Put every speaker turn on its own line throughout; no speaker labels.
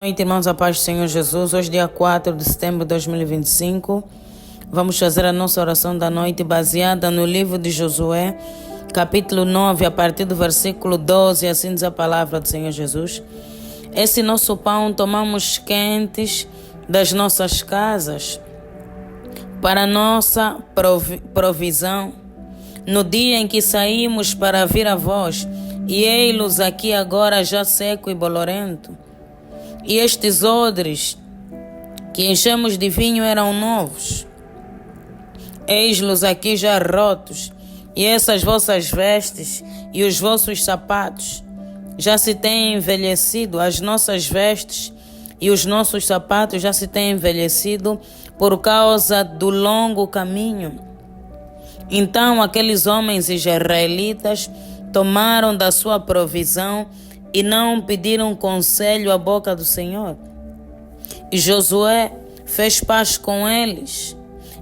Boa noite, irmãos, a paz do Senhor Jesus. Hoje, dia 4 de setembro de 2025, vamos fazer a nossa oração da noite baseada no livro de Josué, capítulo 9, a partir do versículo 12, assim diz a palavra do Senhor Jesus. Esse nosso pão tomamos quentes das nossas casas para nossa provisão, no dia em que saímos para vir a vós, e ei-los aqui agora já seco e bolorento. E estes odres que enchemos de vinho eram novos. Eis-los aqui já rotos, e essas vossas vestes e os vossos sapatos já se têm envelhecido. As nossas vestes e os nossos sapatos já se têm envelhecido por causa do longo caminho. Então aqueles homens israelitas tomaram da sua provisão e não pediram conselho à boca do Senhor. E Josué fez paz com eles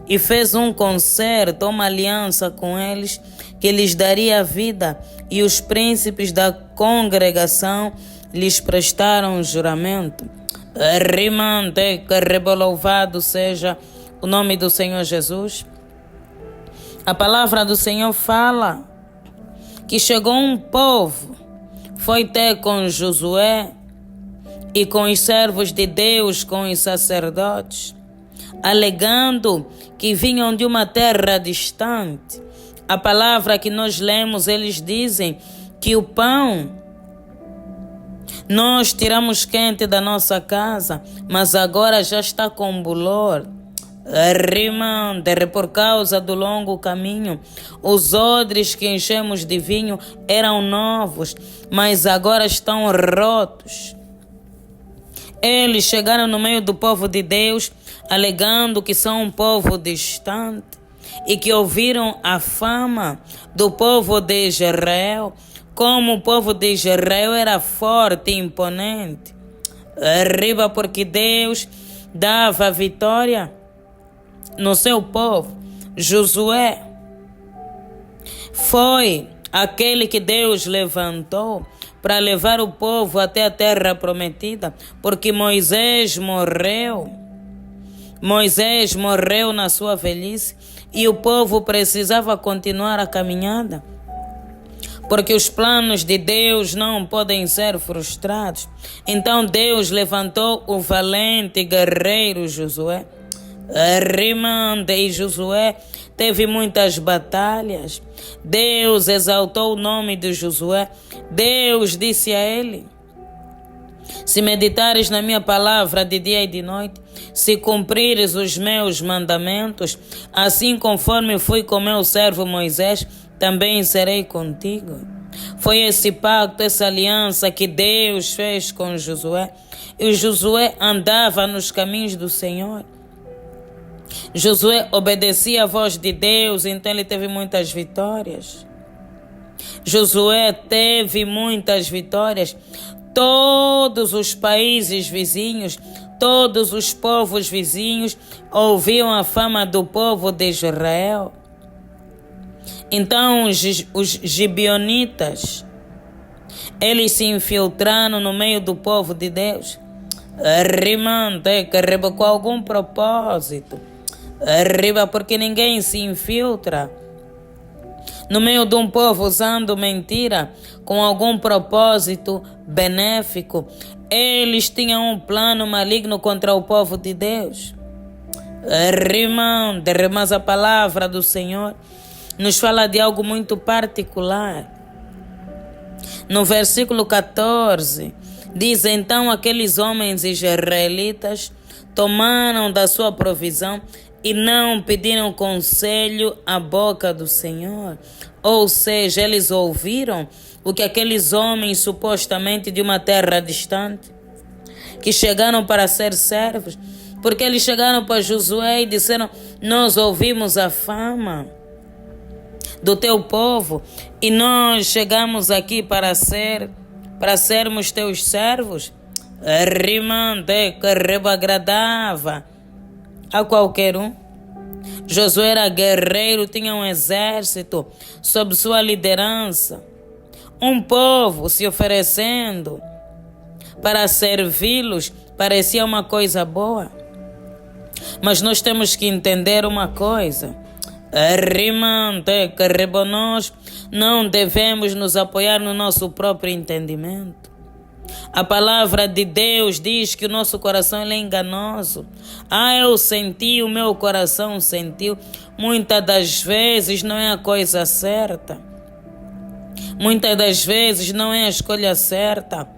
e fez um concerto, uma aliança com eles, que lhes daria vida, e os príncipes da congregação lhes prestaram juramento. Rimante, que louvado seja o nome do Senhor Jesus. A palavra do Senhor fala que chegou um povo, foi ter com Josué e com os servos de Deus, com os sacerdotes, alegando que vinham de uma terra distante. A palavra que nós lemos, eles dizem que o pão nós tiramos quente da nossa casa, mas agora já está com bolor. Por causa do longo caminho, os odres que enchemos de vinho eram novos, mas agora estão rotos. Eles chegaram no meio do povo de Deus, alegando que são um povo distante e que ouviram a fama do povo de Israel, como o povo de Israel era forte e imponente. Porque Deus dava vitória no seu povo. Josué foi aquele que Deus levantou para levar o povo até a terra prometida, porque Moisés morreu na sua velhice e o povo precisava continuar a caminhada, porque os planos de Deus não podem ser frustrados. Então Deus levantou o valente guerreiro Josué. E Josué teve muitas batalhas. Deus exaltou o nome de Josué. Deus disse a ele: se meditares na minha palavra de dia e de noite, se cumprires os meus mandamentos, assim conforme fui com meu servo Moisés, também serei contigo. Foi esse pacto, essa aliança que Deus fez com Josué. E Josué andava nos caminhos do Senhor. Josué obedecia à voz de Deus, então ele teve muitas vitórias. Josué teve muitas vitórias. Todos os países vizinhos, todos os povos vizinhos ouviam a fama do povo de Israel. Então os gibeonitas, eles se infiltraram no meio do povo de Deus, com algum propósito. Porque ninguém se infiltra no meio de um povo usando mentira com algum propósito benéfico. Eles tinham um plano maligno contra o povo de Deus. Mas a palavra do Senhor nos fala de algo muito particular. No versículo 14, diz: então aqueles homens israelitas tomaram da sua provisão e não pediram conselho à boca do Senhor. Ou seja, eles ouviram o que aqueles homens supostamente de uma terra distante, que chegaram para ser servos, porque eles chegaram para Josué e disseram: nós ouvimos a fama do teu povo e nós chegamos aqui para sermos teus servos. Que agradava a qualquer um. Josué era guerreiro, tinha um exército sob sua liderança, um povo se oferecendo para servi-los parecia uma coisa boa. Mas nós temos que entender uma coisa. Nós não devemos nos apoiar no nosso próprio entendimento. A palavra de Deus diz que o nosso coração é enganoso. Eu senti, o meu coração sentiu. Muitas das vezes não é a coisa certa. Muitas das vezes não é a escolha certa.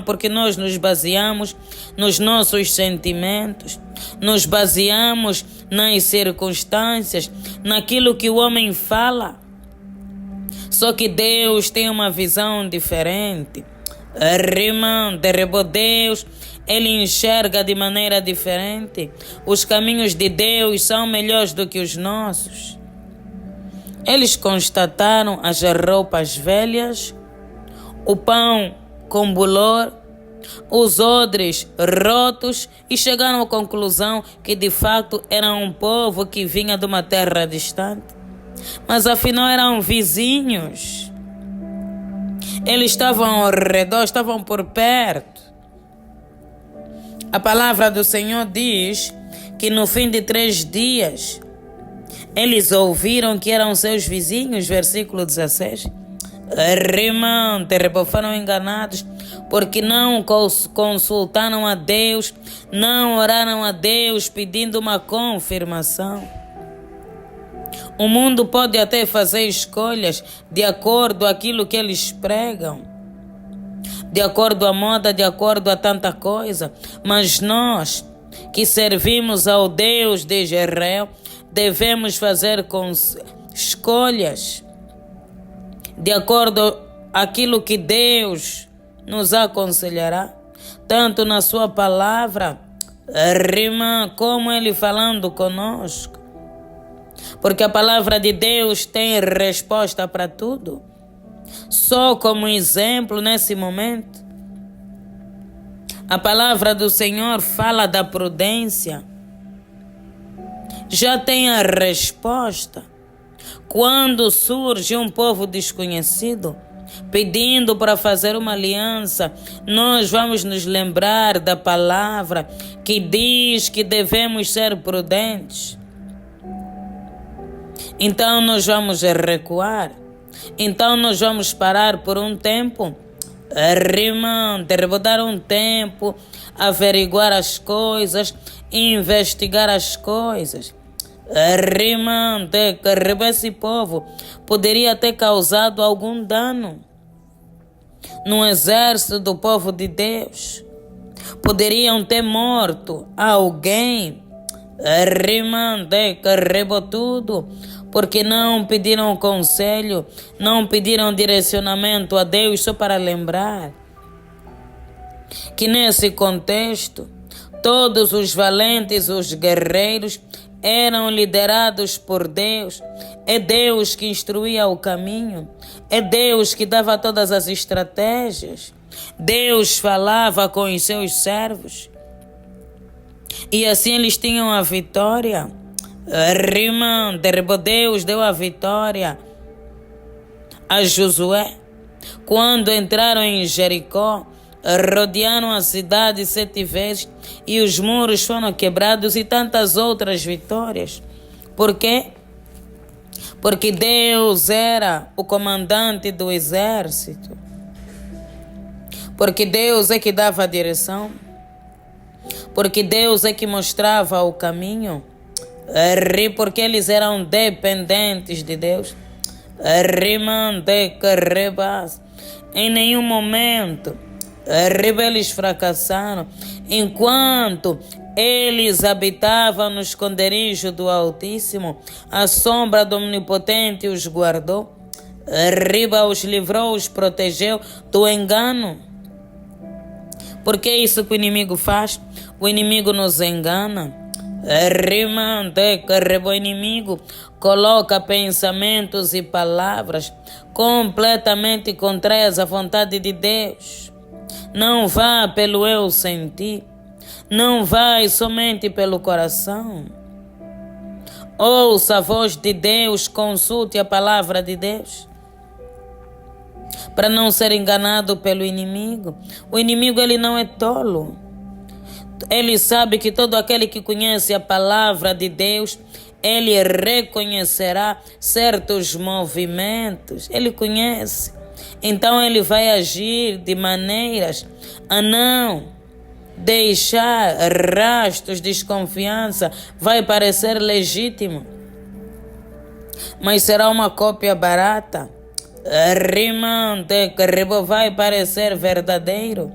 Porque nós nos baseamos nos nossos sentimentos, nos baseamos nas circunstâncias, naquilo que o homem fala. Só que Deus tem uma visão diferente. Deus, Ele enxerga de maneira diferente. Os caminhos de Deus são melhores do que os nossos. Eles constataram as roupas velhas, o pão com bolor, os odres rotos e chegaram à conclusão que de fato era um povo que vinha de uma terra distante. Mas afinal eram vizinhos. Eles estavam ao redor, estavam por perto. A palavra do Senhor diz que no fim de 3 dias eles ouviram que eram seus vizinhos, versículo 16. Foram enganados porque não consultaram a Deus, não oraram a Deus pedindo uma confirmação. O mundo pode até fazer escolhas de acordo com aquilo que eles pregam, de acordo à moda, de acordo a tanta coisa, mas nós que servimos ao Deus de Israel devemos fazer escolhas de acordo àquilo que Deus nos aconselhará, tanto na sua palavra, como Ele falando conosco. Porque a palavra de Deus tem resposta para tudo. Só como exemplo nesse momento, a palavra do Senhor fala da prudência. Já tem a resposta. Quando surge um povo desconhecido pedindo para fazer uma aliança, nós vamos nos lembrar da palavra que diz que devemos ser prudentes. Então nós vamos recuar. Então nós vamos parar por um tempo. Dar um tempo, averiguar as coisas, investigar as coisas. Esse povo poderia ter causado algum dano no exército do povo de Deus. Poderiam ter morto alguém. Tudo porque não pediram conselho, não pediram direcionamento a Deus. Só para lembrar que nesse contexto todos os valentes, os guerreiros eram liderados por Deus. É Deus que instruía o caminho. É Deus que dava todas as estratégias. Deus falava com os seus servos. E assim eles tinham a vitória. Deus deu a vitória a Josué. Quando entraram em Jericó, rodearam a cidade 7 vezes e os muros foram quebrados e tantas outras vitórias. Por quê? Porque Deus era o comandante do exército. Porque Deus é que dava a direção. Porque Deus é que mostrava o caminho. Porque eles eram dependentes de Deus. Em nenhum momento eles fracassaram. Enquanto eles habitavam no esconderijo do Altíssimo, a sombra do Onipotente os guardou. Os livrou, os protegeu do engano. Porque é isso que o inimigo faz. O inimigo nos engana. O inimigo coloca pensamentos e palavras completamente contrárias à vontade de Deus. Não vá pelo eu sentir. Não vai somente pelo coração. Ouça a voz de Deus, consulte a palavra de Deus. para não ser enganado pelo inimigo. O inimigo, ele não é tolo. Ele sabe que todo aquele que conhece a palavra de Deus, ele reconhecerá certos movimentos. Ele conhece. Então ele vai agir de maneiras a não deixar rastros de desconfiança. Vai parecer legítimo, mas será uma cópia barata. Rimante, vai parecer verdadeiro.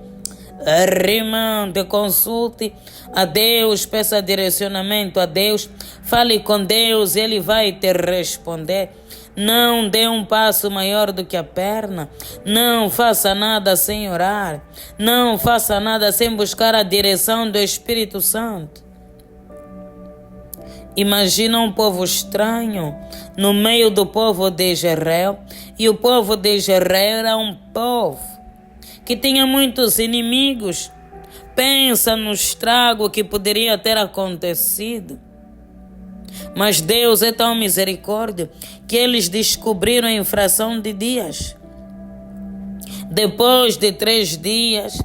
Rimante, consulte a Deus, peça direcionamento a Deus, fale com Deus, Ele vai te responder. Não dê um passo maior do que a perna. Não faça nada sem orar. Não faça nada sem buscar a direção do Espírito Santo. Imagina um povo estranho no meio do povo de Israel. E o povo de Israel era um povo que tinha muitos inimigos. Pensa no estrago que poderia ter acontecido. Mas Deus é tão misericórdia que eles descobriram a infração de dias. Depois de 3 dias,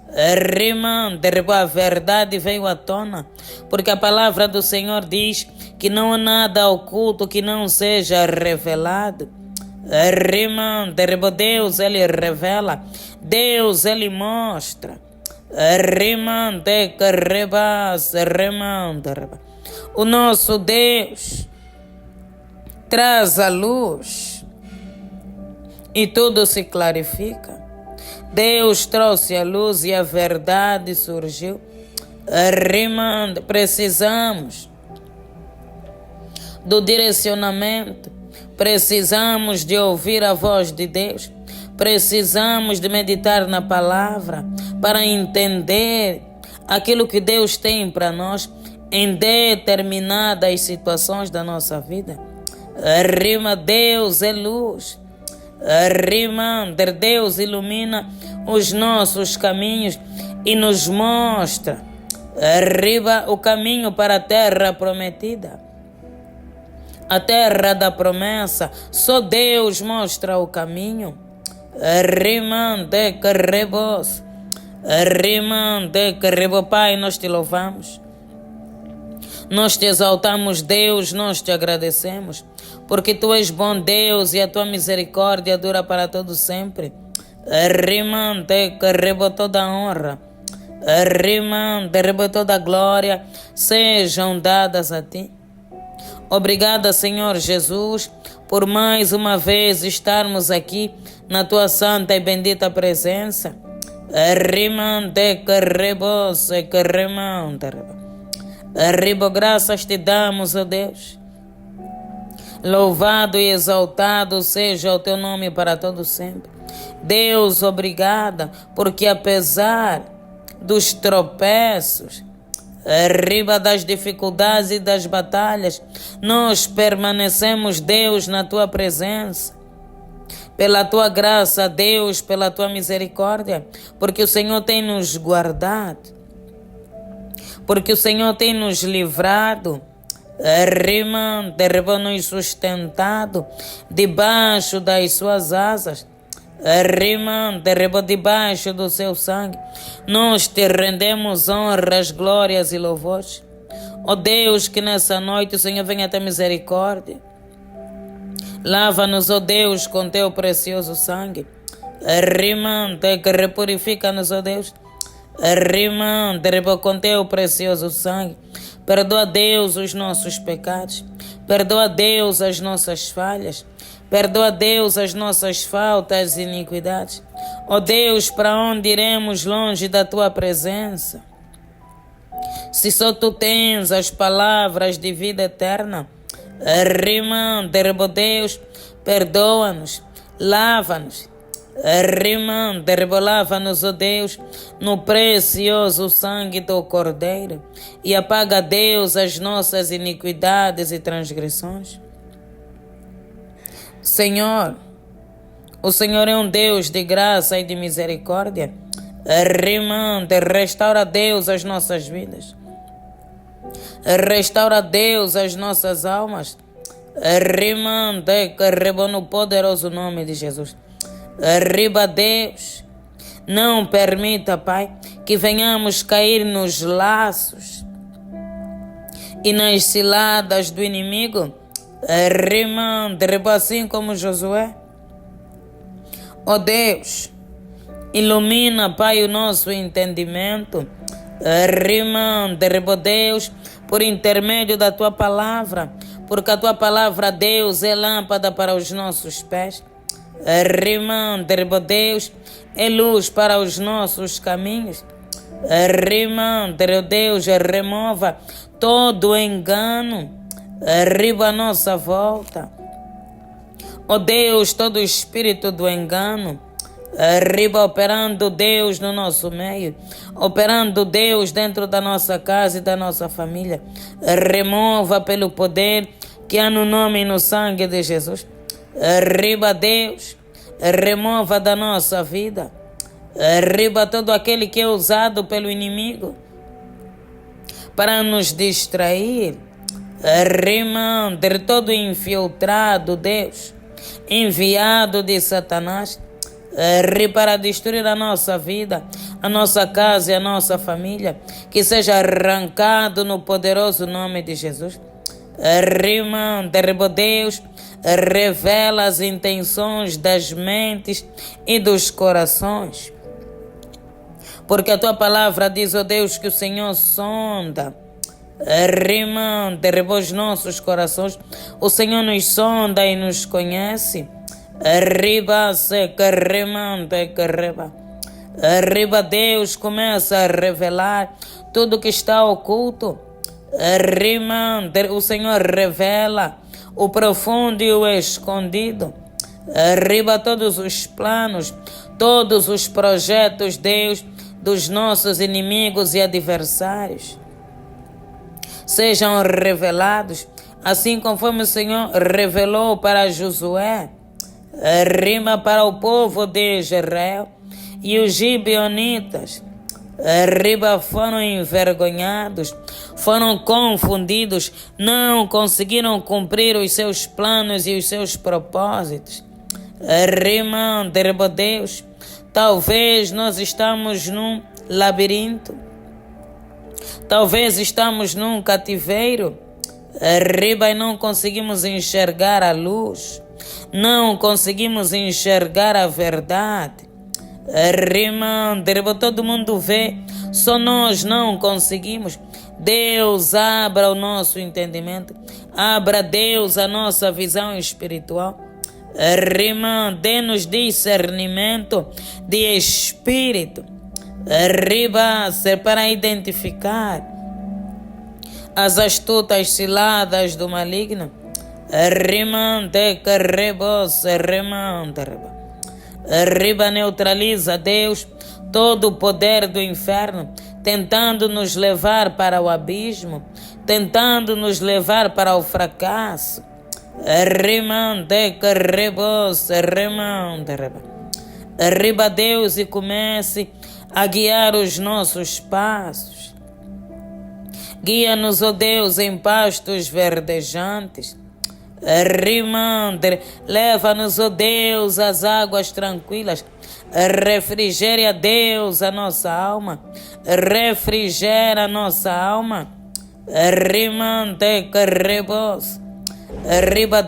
a verdade veio à tona, porque a palavra do Senhor diz que não há nada oculto que não seja revelado. Deus, Ele revela. Deus, Ele mostra. O nosso Deus traz a luz e tudo se clarifica. Deus trouxe a luz e a verdade surgiu. Precisamos do direcionamento, precisamos de ouvir a voz de Deus, precisamos de meditar na palavra para entender aquilo que Deus tem para nós em determinadas situações da nossa vida. Deus é luz. Deus ilumina os nossos caminhos e nos mostra o caminho para a terra prometida, a terra da promessa. Só Deus mostra o caminho. Pai, nós te louvamos, nós te exaltamos, Deus, nós te agradecemos, porque tu és bom, Deus, e a tua misericórdia dura para todo sempre. Toda a honra, toda a glória sejam dadas a ti. Obrigada, Senhor Jesus, por mais uma vez estarmos aqui na tua santa e bendita presença. Graças te damos, ó Deus. Louvado e exaltado seja o teu nome para todo sempre. Deus, obrigada, porque apesar dos tropeços, das dificuldades e das batalhas, nós permanecemos, Deus, na tua presença. Pela tua graça, Deus, pela tua misericórdia, porque o Senhor tem nos guardado, porque o Senhor tem nos livrado, nos sustentado debaixo das suas asas, debaixo do seu sangue. Nós te rendemos honras, glórias e louvores. Ó Deus, que nessa noite o Senhor venha ter misericórdia. Lava-nos, ó Deus, com teu precioso sangue. Repurifica-nos, ó Deus. Com teu precioso sangue. Perdoa, Deus, os nossos pecados. Perdoa, Deus, as nossas falhas. Perdoa, Deus, as nossas faltas e iniquidades. Ó Deus, para onde iremos longe da tua presença? Se só tu tens as palavras de vida eterna. Deus, perdoa-nos, lava-nos. Lava-nos, ó Deus, no precioso sangue do Cordeiro, e apaga, Deus, as nossas iniquidades e transgressões. Senhor, o Senhor é um Deus de graça e de misericórdia. Restaura, Deus, as nossas vidas. Restaura, Deus, as nossas almas. No poderoso nome de Jesus. Arriba, Deus. Não permita, Pai, que venhamos cair nos laços e nas ciladas do inimigo. Arriba, assim como Josué. Ó Deus, ilumina, Pai, o nosso entendimento. Arriba, Deus, por intermédio da Tua palavra, porque a Tua palavra, Deus, é lâmpada para os nossos pés. Arriba, Deus, é luz para os nossos caminhos. Arriba, Deus, remova todo engano. Arriba a nossa volta. Ó Deus, todo espírito do engano. Arriba, operando Deus no nosso meio, operando Deus dentro da nossa casa e da nossa família. Remova pelo poder que há no nome e no sangue de Jesus. Arriba, Deus, remova da nossa vida. Arriba todo aquele que é usado pelo inimigo para nos distrair. Arriba todo infiltrado, Deus, enviado de Satanás, para destruir a nossa vida, a nossa casa e a nossa família, que seja arrancado no poderoso nome de Jesus. Deus, revela as intenções das mentes e dos corações, porque a Tua palavra diz, ó Deus, que o Senhor sonda os nossos corações. O Senhor nos sonda e nos conhece. Arriba, Deus, começa a revelar tudo que está oculto. O Senhor revela o profundo e o escondido. Arriba todos os planos, todos os projetos, Deus, dos nossos inimigos e adversários sejam revelados, assim conforme o Senhor revelou para Josué, para o povo de Israel, e os gibeonitas foram envergonhados, foram confundidos, não conseguiram cumprir os seus planos e os seus propósitos. Deus, talvez nós estamos num labirinto, talvez estamos num cativeiro, e não conseguimos enxergar a luz, não conseguimos enxergar a verdade. Todo mundo vê, só nós não conseguimos. Deus, abra o nosso entendimento, abra, Deus, a nossa visão espiritual. Dê-nos discernimento de espírito, para identificar as astutas ciladas do maligno. Neutraliza, Deus, todo o poder do inferno, tentando nos levar para o abismo, tentando nos levar para o fracasso. Arriba, Deus, e comece a guiar os nossos passos. Guia-nos, ó Deus, em pastos verdejantes. Leva-nos, ó Deus, às águas tranquilas. Refrigere, Deus, a nossa alma. Refrigera a nossa alma.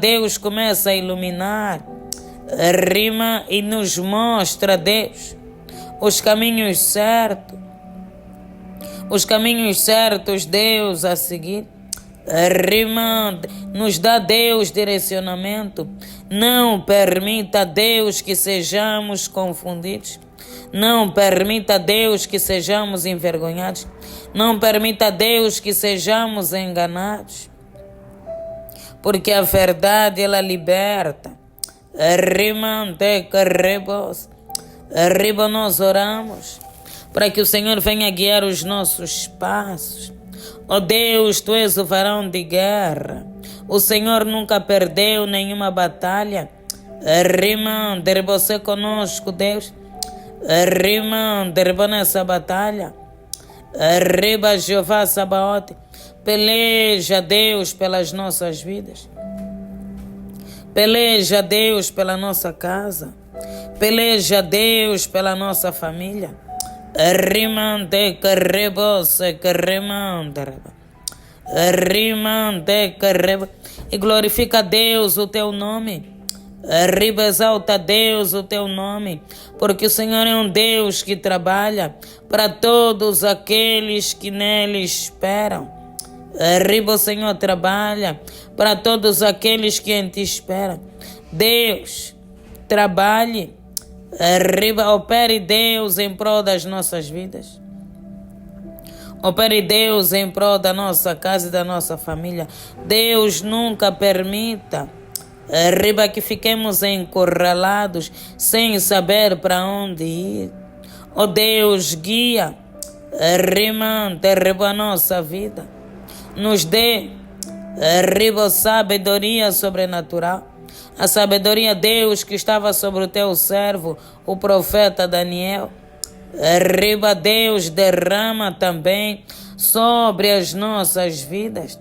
Deus, começa a iluminar. E nos mostra, Deus, os caminhos certos. Os caminhos certos, Deus, a seguir. Nos dá, Deus, direcionamento. Não permita, Deus, que sejamos confundidos. Não permita, Deus, que sejamos envergonhados. Não permita, Deus, que sejamos enganados. Porque a verdade, ela liberta. Nós oramos para que o Senhor venha guiar os nossos passos. Ó Deus, Tu és o varão de guerra. O Senhor nunca perdeu nenhuma batalha. Você conosco, Deus. Nessa batalha. Jeová Sabaote. Peleja, Deus, pelas nossas vidas. Peleja, Deus, pela nossa casa. Peleja, Deus, pela nossa família. Rimante carrebosa, carremanda. Rimante carreba. E glorifica a Deus o teu nome. Arriba, exalta a Deus o teu nome, porque o Senhor é um Deus que trabalha para todos aqueles que nele esperam. Arriba, o Senhor trabalha para todos aqueles que em ti esperam. Deus, trabalhe. Arriba, opere Deus em prol das nossas vidas. Opere Deus em prol da nossa casa e da nossa família. Deus nunca permita arriba que fiquemos encurralados sem saber para onde ir. Oh Deus, guia, arriba a nossa vida. Nos dê arriba sabedoria sobrenatural. A sabedoria, Deus, que estava sobre o teu servo, o profeta Daniel. Arriba, Deus, derrama também sobre as nossas vidas.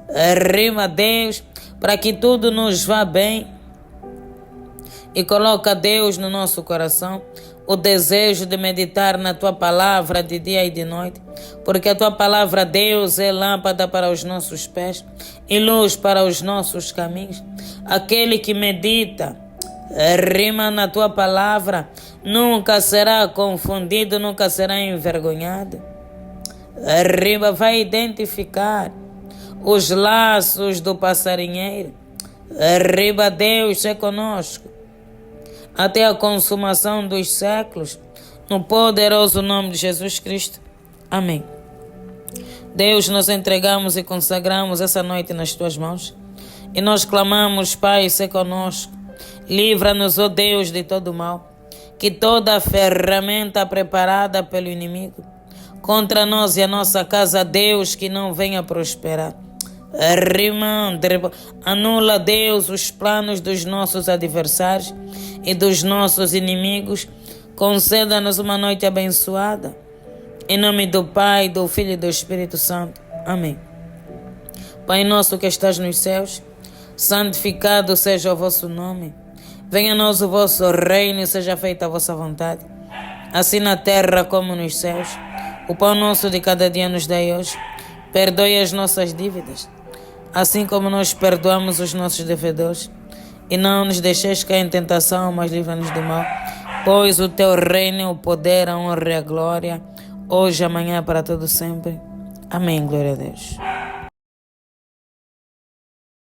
Arriba, Deus, para que tudo nos vá bem. E coloca, Deus, no nosso coração o desejo de meditar na Tua palavra de dia e de noite, porque a Tua palavra, Deus, é lâmpada para os nossos pés e luz para os nossos caminhos. Aquele que medita, rima na Tua palavra, nunca será confundido, nunca será envergonhado. Arriba, vai identificar os laços do passarinheiro. Arriba, Deus é conosco até a consumação dos séculos, no poderoso nome de Jesus Cristo. Amém. Deus, nós entregamos e consagramos essa noite nas Tuas mãos e nós clamamos, Pai, sê conosco. Livra-nos, ó Deus, de todo mal, que toda ferramenta preparada pelo inimigo contra nós e a nossa casa, Deus, que não venha prosperar. Anula, Deus, os planos dos nossos adversários e dos nossos inimigos. Conceda-nos uma noite abençoada. Em nome do Pai, do Filho e do Espírito Santo. Amém. Pai nosso que estás nos céus, santificado seja o vosso nome. Venha a nós o vosso reino e seja feita a vossa vontade, assim na terra como nos céus. O pão nosso de cada dia nos dai hoje. Perdoe as nossas dívidas, assim como nós perdoamos os nossos devedores. E não nos deixeis cair em tentação, mas livra-nos do mal. Pois o teu reino, o poder, a honra e a glória, hoje e amanhã para todo sempre. Amém. Glória a Deus.